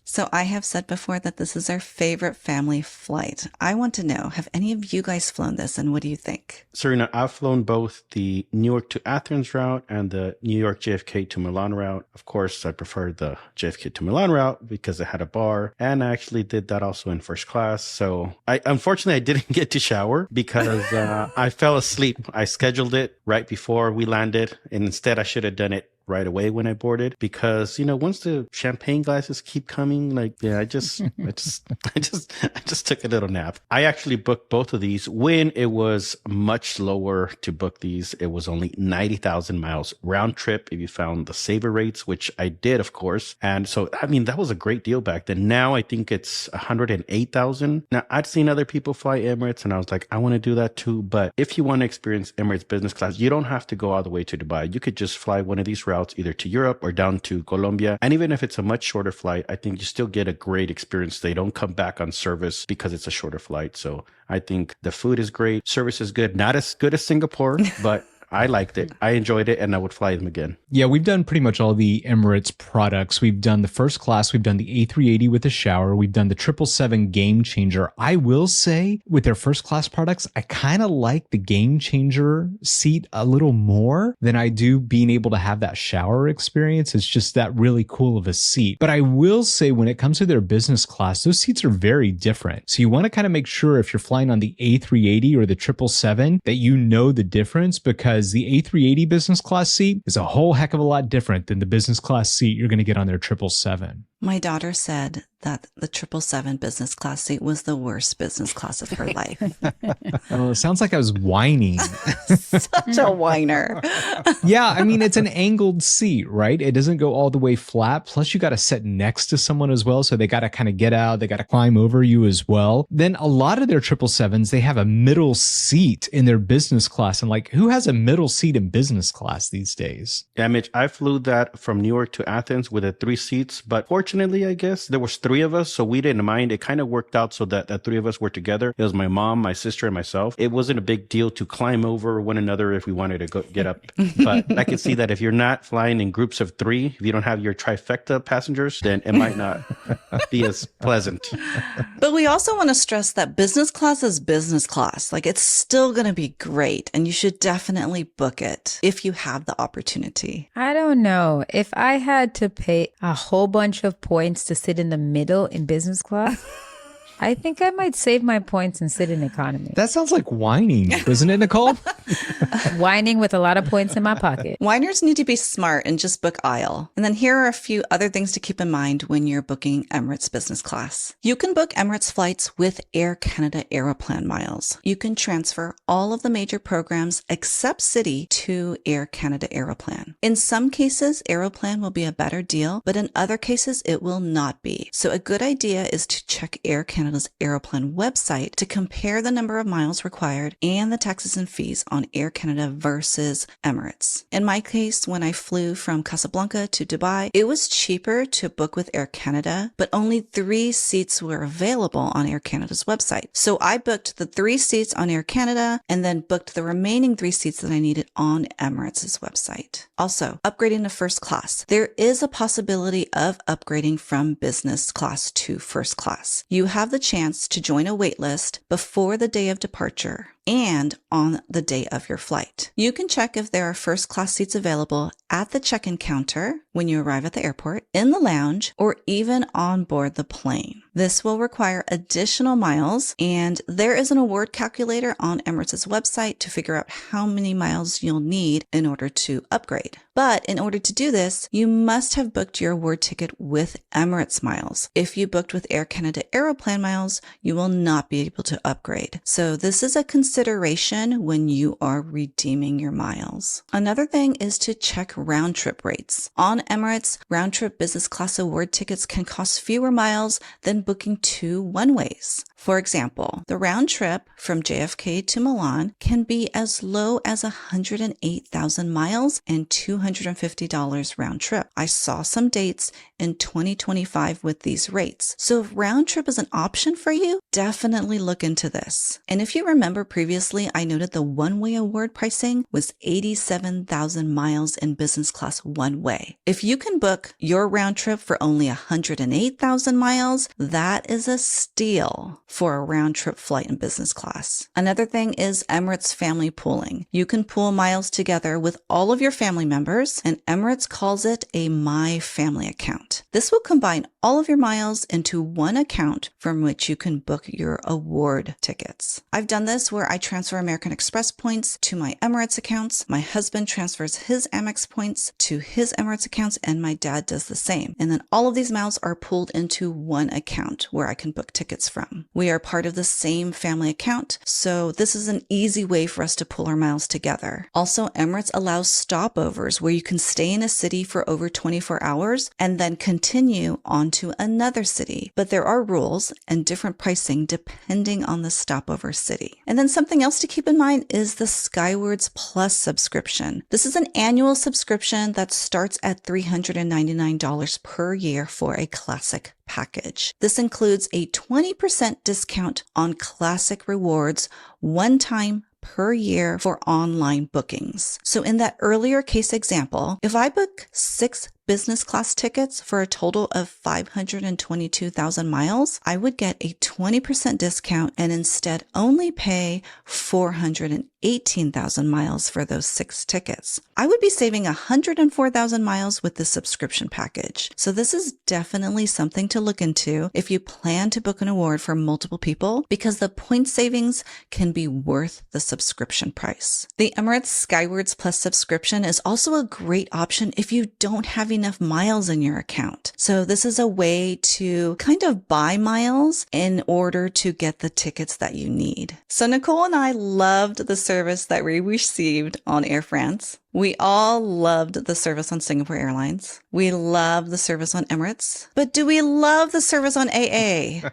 So I have said before that this is our favorite family flight. I want to know, have any of you guys flown this, and what do you think? Serena, I've flown both the New York to Athens route and the New York JFK to Milan route. Of course, I preferred the JFK to Milan route because it had a bar, and I actually did that also in first class. So unfortunately, I didn't get to shower because I fell asleep. I scheduled it right before we landed, and instead I should have done it right away when I boarded, because once the champagne glasses keep coming, I just took a little nap. I actually booked both of these when it was much lower to book these. It was only 90,000 miles round trip if you found the saver rates, which I did, of course. And so that was a great deal back then. Now I think it's 108,000. Now I'd seen other people fly Emirates and I was like, I want to do that too. But if you want to experience Emirates business class, you don't have to go all the way to Dubai. You could just fly one of these routes either to Europe or down to Colombia. And even if it's a much shorter flight, I think you still get a great experience. They don't come back on service because it's a shorter flight. So I think the food is great. Service is good. Not as good as Singapore, but I liked it. I enjoyed it, and I would fly them again. Yeah, we've done pretty much all the Emirates products. We've done the first class. We've done the A380 with a shower. We've done the 777 Game Changer. I will say, with their first class products, I kind of like the Game Changer seat a little more than I do being able to have that shower experience. It's just that really cool of a seat. But I will say, when it comes to their business class, those seats are very different. So you want to kind of make sure if you're flying on the A380 or the 777 that you know the difference, because the A380 business class seat is a whole heck of a lot different than the business class seat you're going to get on their 777. My daughter said that the 777 business class seat was the worst business class of her life. Oh, it sounds like I was whining. Such a whiner. Yeah, it's an angled seat, right? It doesn't go all the way flat. Plus, you got to sit next to someone as well. So they got to kind of get out. They got to climb over you as well. Then a lot of their 777s, they have a middle seat in their business class. And who has a middle seat in business class these days? Yeah, Mitch, I flew that from New York to Athens with 3 seats, but fortunately, I guess there was 3 of us, so we didn't mind. It kind of worked out so that the 3 of us were together. It was my mom, my sister, and myself. It wasn't a big deal to climb over one another if we wanted to go get up. But I can see that if you're not flying in groups of 3, if you don't have your trifecta passengers, then it might not be as pleasant. But we also want to stress that business class is business class. It's still going to be great, and you should definitely book it if you have the opportunity. I don't know. If I had to pay a whole bunch of points to sit in the middle in business class, I think I might save my points and sit in economy. That sounds like whining, doesn't it, Nicole? Whining with a lot of points in my pocket. Whiners need to be smart and just book aisle. And then here are a few other things to keep in mind when you're booking Emirates business class. You can book Emirates flights with Air Canada Aeroplan miles. You can transfer all of the major programs except City to Air Canada Aeroplan. In some cases, Aeroplan will be a better deal, but in other cases, it will not be. So a good idea is to check Air Canada's Aeroplan website to compare the number of miles required and the taxes and fees on Air Canada versus Emirates. In my case, when I flew from Casablanca to Dubai, it was cheaper to book with Air Canada, but only 3 seats were available on Air Canada's website. So I booked the 3 seats on Air Canada and then booked the remaining 3 seats that I needed on Emirates' website. Also, upgrading to first class. There is a possibility of upgrading from business class to first class. You have the chance to join a wait list before the day of departure and on the day of your flight. You can check if there are first class seats available at the check-in counter when you arrive at the airport, in the lounge, or even on board the plane. This will require additional miles, and there is an award calculator on Emirates' website to figure out how many miles you'll need in order to upgrade. But in order to do this, you must have booked your award ticket with Emirates miles. If you booked with Air Canada Aeroplan miles, you will not be able to upgrade. So this is a consideration when you are redeeming your miles. Another thing is to check round trip rates. On Emirates, round trip business class award tickets can cost fewer miles than booking 2 one-ways. For example, the round trip from JFK to Milan can be as low as 108,000 miles and $250 round trip. I saw some dates in 2025 with these rates. So if round trip is an option for you, definitely look into this. And if you remember previously, I noted the one-way award pricing was 87,000 miles in business class one way. If you can book your round trip for only 108,000 miles, that is a steal for a round trip flight in business class. Another thing is Emirates family pooling. You can pool miles together with all of your family members, and Emirates calls it a My Family account. This will combine all of your miles into one account from which you can book your award tickets. I've done this where I transfer American Express points to my Emirates accounts. My husband transfers his Amex points to his Emirates accounts, and my dad does the same. And then all of these miles are pooled into one account where I can book tickets from. We are part of the same family account, so this is an easy way for us to pool our miles together. Also, Emirates allows stopovers where you can stay in a city for over 24 hours and then continue on to another city. But there are rules and different pricing depending on the stopover city. And then something else to keep in mind is the Skywards Plus subscription. This is an annual subscription that starts at $399 per year for a classic package. This includes a 20% discount on classic rewards one time per year for online bookings. So in that earlier case example, if I book 6 business class tickets for a total of 522,000 miles, I would get a 20% discount and instead only pay 418,000 miles for those 6 tickets. I would be saving 104,000 miles with this subscription package. So this is definitely something to look into if you plan to book an award for multiple people, because the point savings can be worth the subscription price. The Emirates Skywards Plus subscription is also a great option if you don't have enough miles in your account. So this is a way to kind of buy miles in order to get the tickets that you need. So Nicole and I loved the service that we received on Air France. We all loved the service on Singapore Airlines. We love the service on Emirates. But do we love the service on AA?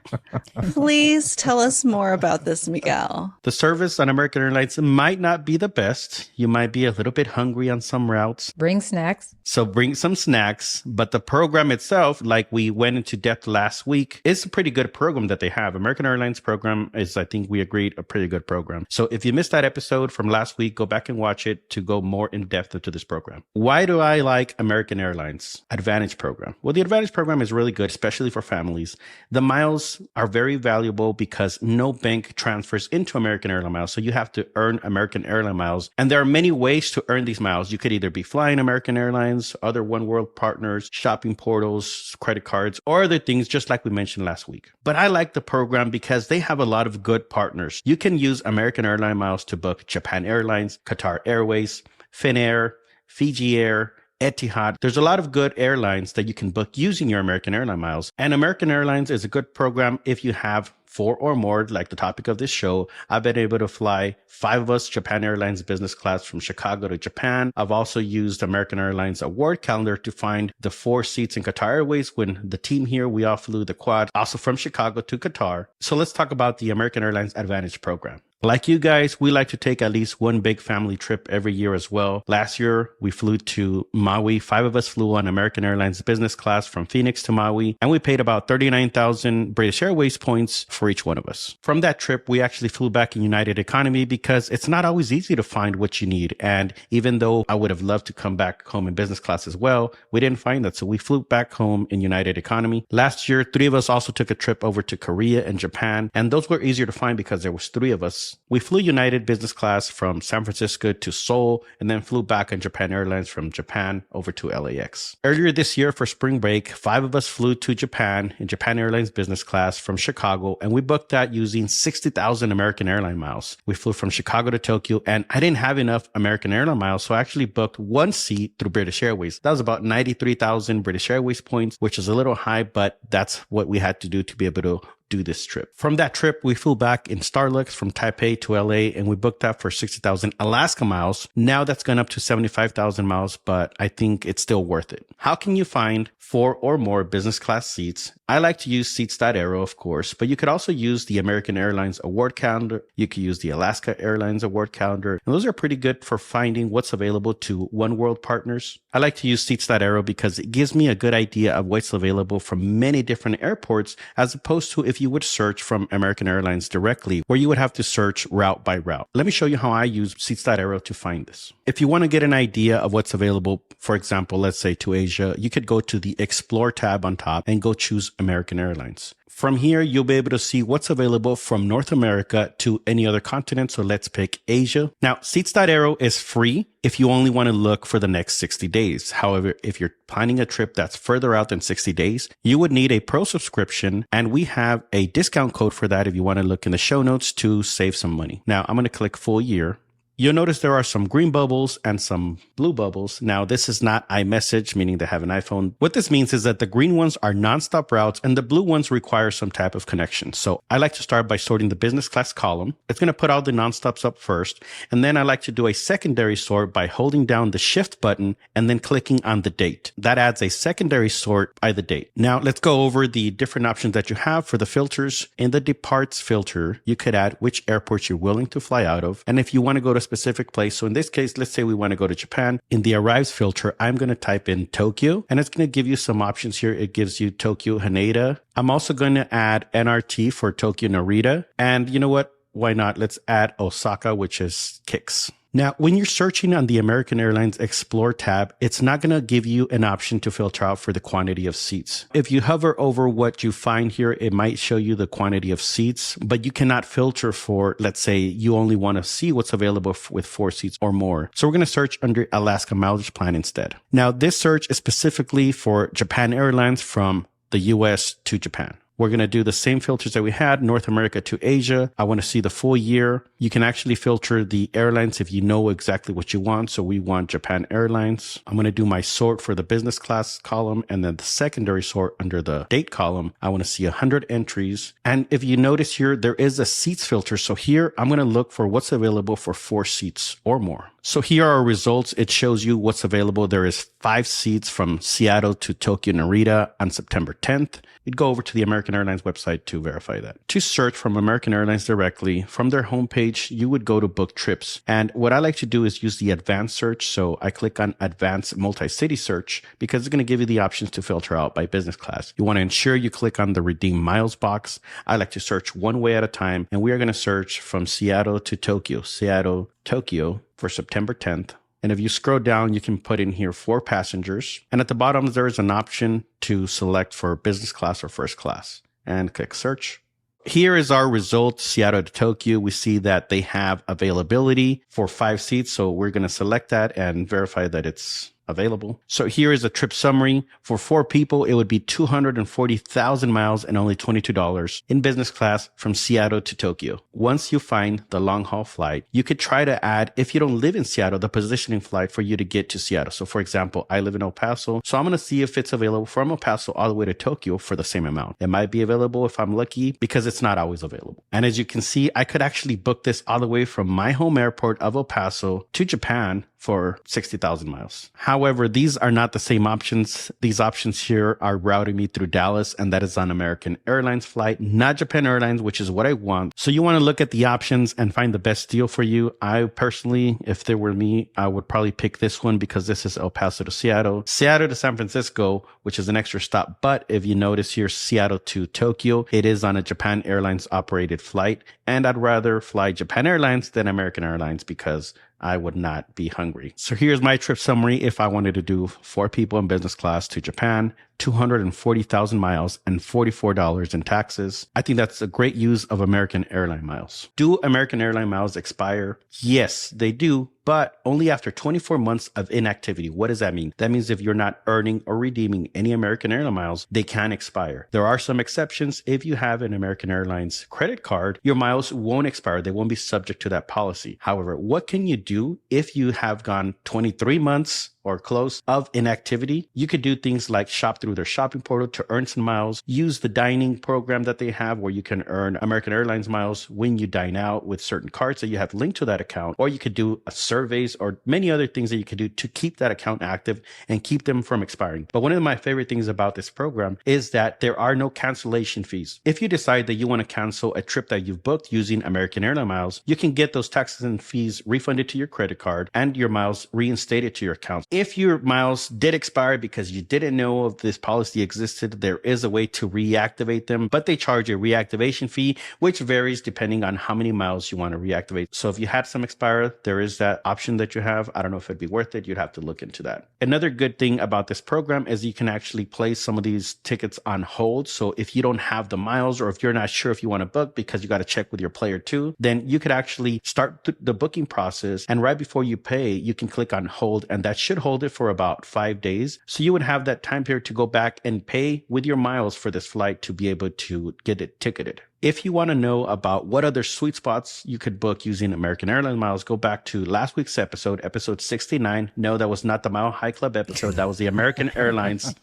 Please tell us more about this, Miguel. The service on American Airlines might not be the best. You might be a little bit hungry on some routes. Bring snacks. So bring some snacks. But the program itself, like we went into depth last week, is a pretty good program that they have. American Airlines program is, I think we agreed, a pretty good program. So if you missed that episode from last week, go back and watch it to go more in depth into this program. Why do I like American Airlines Advantage program? Well, the Advantage program is really good, especially for families. The miles are very valuable because no bank transfers into American Airline miles. So you have to earn American Airline miles. And there are many ways to earn these miles. You could either be flying American Airlines, other Oneworld partners, shopping portals, credit cards, or other things, just like we mentioned last week. But I like the program because they have a lot of good partners. You can use American Airline miles to book Japan Airlines, Qatar Airways, Finnair, Fiji Air, Etihad. There's a lot of good airlines that you can book using your American Airline miles. And American Airlines is a good program if you have 4 or more, like the topic of this show. I've been able to fly 5 of us Japan Airlines business class from Chicago to Japan. I've also used American Airlines award calendar to find the 4 seats in Qatar Airways when the team here, we all flew the quad, also from Chicago to Qatar. So let's talk about the American Airlines Advantage program. Like you guys, we like to take at least one big family trip every year as well. Last year, we flew to Maui. 5 of us flew on American Airlines business class from Phoenix to Maui, and we paid about 39,000 British Airways points for each one of us. From that trip, we actually flew back in United Economy because it's not always easy to find what you need. And even though I would have loved to come back home in business class as well, we didn't find that. So we flew back home in United Economy. Last year, 3 of us also took a trip over to Korea and Japan, and those were easier to find because there was 3 of us. We flew United business class from San Francisco to Seoul and then flew back on Japan Airlines from Japan over to LAX. Earlier this year for spring break, 5 of us flew to Japan in Japan Airlines business class from Chicago, and we booked that using 60,000 American Airline miles. We flew from Chicago to Tokyo, and I didn't have enough American Airline miles, so I actually booked 1 seat through British Airways. That was about 93,000 British Airways points, which is a little high, but that's what we had to do to be able to do this trip. From that trip, we flew back in Starlux from Taipei to LA, and we booked that for 60,000 Alaska miles. Now that's gone up to 75,000 miles, but I think it's still worth it. How can you find 4 or more business class seats? I like to use Seats.aero, of course, but you could also use the American Airlines award calendar. You could use the Alaska Airlines award calendar. And those are pretty good for finding what's available to Oneworld partners. I like to use Seats.aero because it gives me a good idea of what's available from many different airports, as opposed to if you would search from American Airlines directly, where you would have to search route by route. Let me show you how I use Seats.aero to find this. If you want to get an idea of what's available, for example, let's say to Asia, you could go to the Explore tab on top and go choose American Airlines. From here, you'll be able to see what's available from North America to any other continent. So let's pick Asia. Now, Seats.aero is free if you only want to look for the next 60 days. However, if you're planning a trip that's further out than 60 days, you would need a pro subscription. And we have a discount code for that if you want to look in the show notes to save some money. Now, I'm going to click full year. You'll notice there are some green bubbles and some blue bubbles. Now, this is not iMessage, meaning they have an iPhone. What this means is that the green ones are nonstop routes and the blue ones require some type of connection. So I like to start by sorting the business class column. It's going to put all the nonstops up first. And then I like to do a secondary sort by holding down the shift button and then clicking on the date. That adds a secondary sort by the date. Now, let's go over the different options that you have for the filters. In the departs filter, you could add which airports you're willing to fly out of. And if you want to go to specific place. So in this case, let's say we want to go to Japan. In the arrives filter, I'm going to type in Tokyo, and it's going to give you some options here. It gives you Tokyo Haneda. I'm also going to add NRT for Tokyo Narita. And you know what? Why not? Let's add Osaka, which is Kix. Now, when you're searching on the American Airlines Explore tab, it's not going to give you an option to filter out for the quantity of seats. If you hover over what you find here, it might show you the quantity of seats, but you cannot filter for, let's say, you only want to see what's available with 4 seats or more. So we're going to search under Alaska Mileage Plan instead. Now, this search is specifically for Japan Airlines from the US to Japan. We're going to do the same filters that we had, North America to Asia. I want to see the full year. You can actually filter the airlines if you know exactly what you want. So we want Japan Airlines. I'm going to do my sort for the business class column, and then the secondary sort under the date column. I want to see 100 entries. And if you notice here, there is a seats filter. So here, I'm going to look for what's available for 4 seats or more. So here are our results. It shows you what's available. There is 5 seats from Seattle to Tokyo Narita on September 10th. You'd go over to the American Airlines website to verify that. To search from American Airlines directly, from their homepage, you would go to book trips. And what I like to do is use the advanced search. So I click on advanced multi-city search because it's going to give you the options to filter out by business class. You want to ensure you click on the redeem miles box. I like to search one way at a time. And we are going to search from Seattle to Tokyo, Seattle, Tokyo for September 10th. And if you scroll down, you can put in here 4 passengers. And at the bottom, there is an option to select for business class or first class and click search. Here is our result, Seattle to Tokyo. We see that they have availability for 5 seats. So we're going to select that and verify that it's available. So here is a trip summary. For 4 people, it would be 240,000 miles and only $22 in business class from Seattle to Tokyo. Once you find the long haul flight, you could try to add, if you don't live in Seattle, the positioning flight for you to get to Seattle. So for example, I live in El Paso. So I'm going to see if it's available from El Paso all the way to Tokyo for the same amount. It might be available if I'm lucky because it's not always available. And as you can see, I could actually book this all the way from my home airport of El Paso to Japan for 60,000 miles. However, these are not the same options. These options here are routing me through Dallas, and that is on American Airlines flight, not Japan Airlines, which is what I want. So you want to look at the options and find the best deal for you. I personally, if there were me, I would probably pick this one because this is El Paso to Seattle, Seattle to San Francisco, which is an extra stop. But if you notice here, Seattle to Tokyo, it is on a Japan Airlines operated flight. And I'd rather fly Japan Airlines than American Airlines because I would not be hungry. So here's my trip summary. If I wanted to do 4 people in business class to Japan, 240,000 miles and $44 in taxes. I think that's a great use of American airline miles. Do American airline miles expire? Yes, they do, but only after 24 months of inactivity. What does that mean? That means if you're not earning or redeeming any American airline miles, they can expire. There are some exceptions. If you have an American Airlines credit card, your miles won't expire. They won't be subject to that policy. However, what can you do if you have gone 23 months or close of inactivity? You could do things like shop through their shopping portal to earn some miles, use the dining program that they have where you can earn American Airlines miles when you dine out with certain cards that you have linked to that account, or you could do surveys or many other things that you could do to keep that account active and keep them from expiring. But one of my favorite things about this program is that there are no cancellation fees. If you decide that you want to cancel a trip that you've booked using American Airlines miles, you can get those taxes and fees refunded to your credit card and your miles reinstated to your account. If your miles did expire because you didn't know of this policy existed, there is a way to reactivate them, but they charge a reactivation fee, which varies depending on how many miles you want to reactivate. So if you had some expire, there is that option that you have. I don't know if it'd be worth it. You'd have to look into that. Another good thing about this program is you can actually place some of these tickets on hold. So if you don't have the miles, or if you're not sure if you want to book because you got to check with your player too, then you could actually start the booking process. And right before you pay, you can click on hold, and that should hold it for about 5 days. So you would have that time period to go back and pay with your miles for this flight to be able to get it ticketed. If you want to know about what other sweet spots you could book using American Airlines miles, go back to last week's episode 69. No, that was not the Mile High Club episode. That was the American Airlines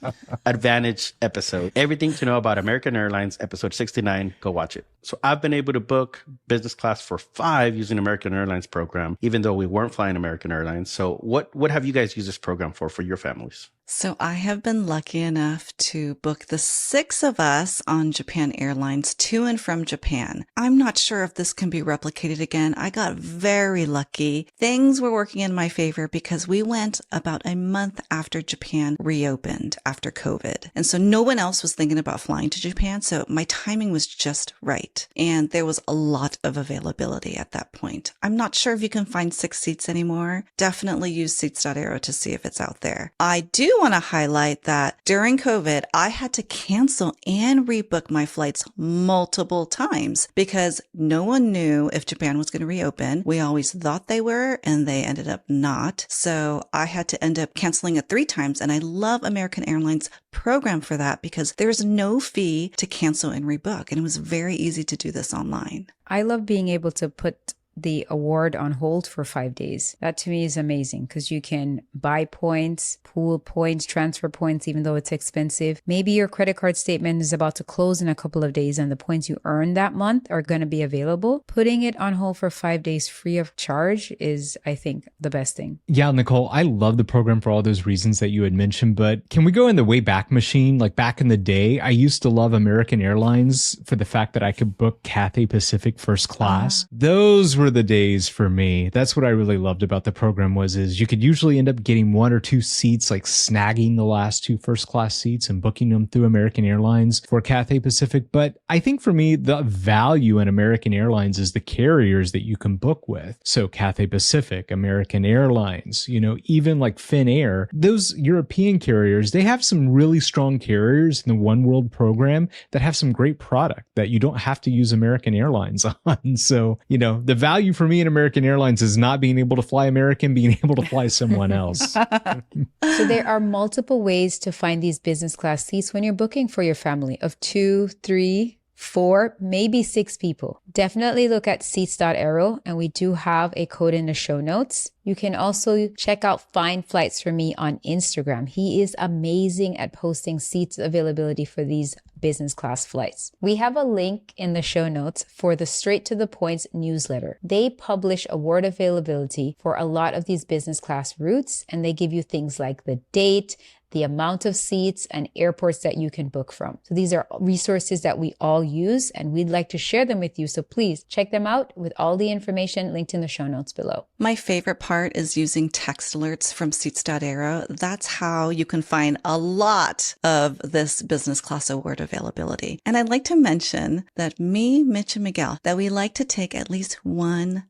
Advantage episode. Everything to know about American Airlines, episode 69. Go watch it. So I've been able to book business class for 5 using American Airlines program, even though we weren't flying American Airlines. So what have you guys used this program for your families? So I have been lucky enough to book the 6 of us on Japan Airlines to and from Japan. I'm not sure if this can be replicated again. I got very lucky. Things were working in my favor because we went about a month after Japan reopened after COVID. And so no one else was thinking about flying to Japan. So my timing was just right. And there was a lot of availability at that point. I'm not sure if you can find 6 seats anymore. Definitely use Seats.aero to see if it's out there. I do want to highlight that during COVID, I had to cancel and rebook my flights multiple times because no one knew if Japan was going to reopen. We always thought they were, and they ended up not. So I had to end up canceling it 3 times. And I love American Airlines program for that because there's no fee to cancel and rebook. And it was very easy to do this online. I love being able to put the award on hold for 5 days. That to me is amazing because you can buy points, pool points, transfer points, even though it's expensive. Maybe your credit card statement is about to close in a couple of days and the points you earned that month are going to be available. Putting it on hold for 5 days free of charge is, I think, the best thing. Yeah, Nicole, I love the program for all those reasons that you had mentioned, but can we go in the way back machine? Like back in the day, I used to love American Airlines for the fact that I could book Cathay Pacific first class. Those were were the days for me. That's what I really loved about the program is you could usually end up getting 1 or 2 seats, like snagging the last 2 first class seats and booking them through American Airlines for Cathay Pacific. But I think for me, the value in American Airlines is the carriers that you can book with. So Cathay Pacific, American Airlines, even like Finnair, those European carriers, they have some really strong carriers in the Oneworld program that have some great product that you don't have to use American Airlines on. So, the value for me in American Airlines is not being able to fly American, being able to fly someone else. So there are multiple ways to find these business class seats when you're booking for your family of 2, 3, 4, maybe 6 people. Definitely look at Seats.aero, and we do have a code in the show notes. You can also check out Find Flights for Me on Instagram. He is amazing at posting seats availability for these business class flights. We have a link in the show notes for the Straight to the Points newsletter. They publish award availability for a lot of these business class routes, and they give you things like the date, the amount of seats, and airports that you can book from. So these are resources that we all use, and we'd like to share them with you. So please check them out with all the information linked in the show notes below. My favorite part is using text alerts from Seats.aero. That's how you can find a lot of this business class award availability. And I'd like to mention that me, Mitch, and Miguel, that we like to take at least one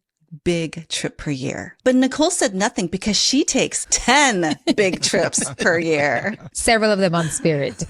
big trip per year. But Nicole said nothing because she takes 10 big trips per year. Several of them on Spirit,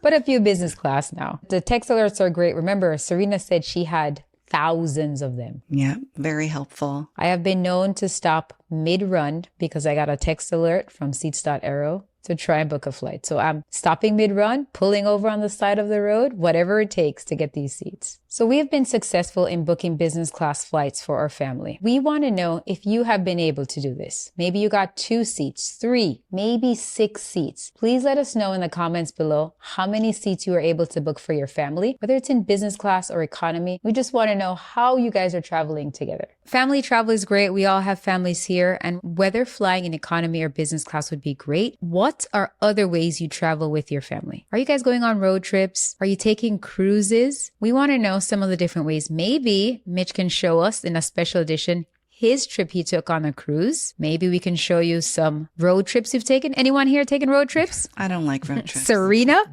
but a few business class now. The text alerts are great. Remember, Serena said she had thousands of them. Yeah, very helpful. I have been known to stop mid-run because I got a text alert from Seats.aero to try and book a flight. So I'm stopping mid-run, pulling over on the side of the road, whatever it takes to get these seats. So we have been successful in booking business class flights for our family. We want to know if you have been able to do this. Maybe you got 2 seats, 3, maybe 6 seats. Please let us know in the comments below how many seats you are able to book for your family, whether it's in business class or economy. We just want to know how you guys are traveling together. Family travel is great. We all have families here, and whether flying in economy or business class would be great. What are other ways you travel with your family? Are you guys going on road trips? Are you taking cruises? We want to know some of the different ways. Maybe Mitch can show us in a special edition his trip he took on a cruise. Maybe we can show you some road trips you've taken. Anyone here taking road trips? I don't like road trips. Serena?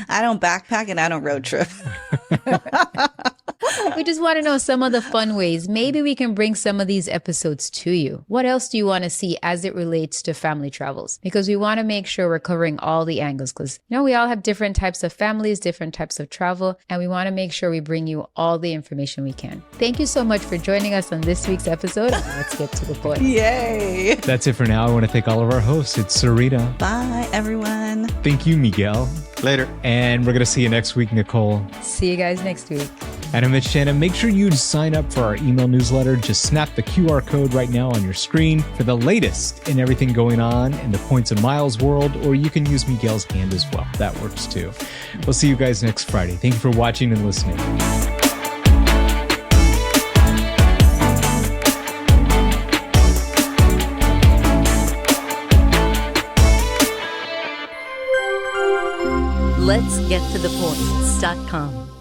I don't backpack and I don't road trip. We just want to know some of the fun ways. Maybe we can bring some of these episodes to you. What else do you want to see as it relates to family travels? Because we want to make sure we're covering all the angles, because we all have different types of families, different types of travel, and we want to make sure we bring you all the information we can. Thank you so much for joining us on this week's episode. Let's get to the point. Yay. That's it for now. I want to thank all of our hosts. It's Serena. Bye, everyone. Thank you, Miguel. Later. And we're going to see you next week, Nicole. See you guys next week. And I'm Mitch Shannon. Make sure you sign up for our email newsletter. Just snap the QR code right now on your screen for the latest in everything going on in the points and miles world, or you can use Miguel's hand as well. That works too. We'll see you guys next Friday. Thank you for watching and listening. Let's get to the points.com.